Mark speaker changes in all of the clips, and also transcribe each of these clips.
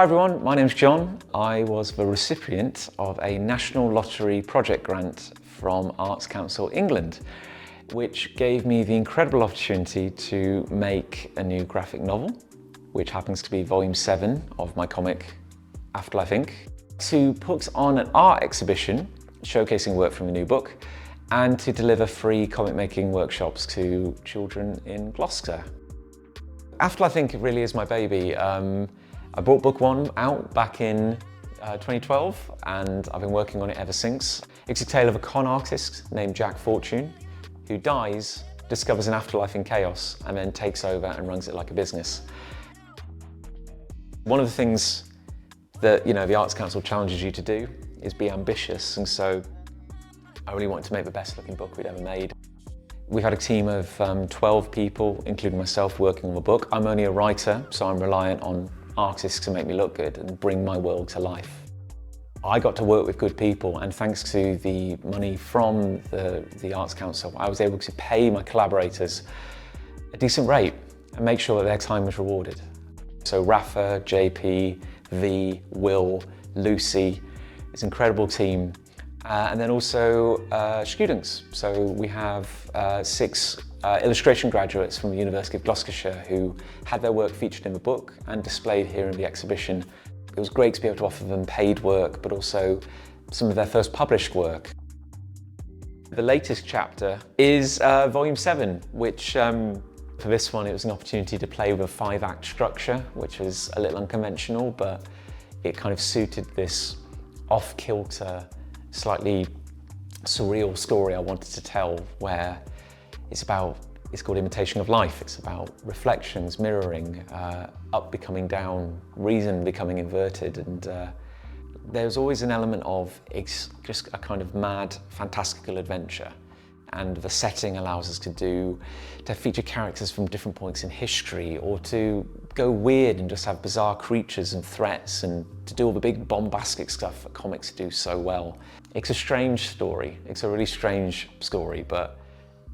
Speaker 1: Hi everyone, my name's John. I was the recipient of a National Lottery project grant from Arts Council England, which gave me the incredible opportunity to make a new graphic novel, which happens to be volume 7 of my comic Afterlife Inc., to put on an art exhibition showcasing work from the new book, and to deliver free comic making workshops to children in Gloucester. Afterlife Inc. really is my baby. I brought book 1 out back in 2012 and I've been working on it ever since. It's a tale of a con artist named Jack Fortune who dies, discovers an afterlife in chaos and then takes over and runs it like a business. One of the things that the Arts Council challenges you to do is be ambitious, and so I really wanted to make the best looking book we'd ever made. We've had a team of 12 people, including myself, working on the book. I'm only a writer, so I'm reliant on artists to make me look good and bring my world to life. I got to work with good people, and thanks to the money from the Arts Council, I was able to pay my collaborators a decent rate and make sure that their time was rewarded. So Rafa, JP, V, Will, Lucy, this incredible team, and then also students. So we have 6 illustration graduates from the University of Gloucestershire who had their work featured in the book and displayed here in the exhibition. It was great to be able to offer them paid work, but also some of their first published work. The latest chapter is volume 7, which for this one it was an opportunity to play with a 5-act structure, which was a little unconventional, but it kind of suited this off-kilter, slightly surreal story I wanted to tell, where it's called Imitation of Life. It's about reflections, mirroring, up becoming down, reason becoming inverted, and there's always an element of it's just a kind of mad, fantastical adventure. And the setting allows us to feature characters from different points in history, or to go weird and just have bizarre creatures and threats, and to do all the big bombastic stuff that comics do so well. It's a strange story. It's a really strange story, but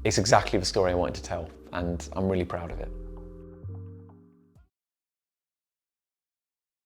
Speaker 1: it's exactly the story I wanted to tell, and I'm really proud of it.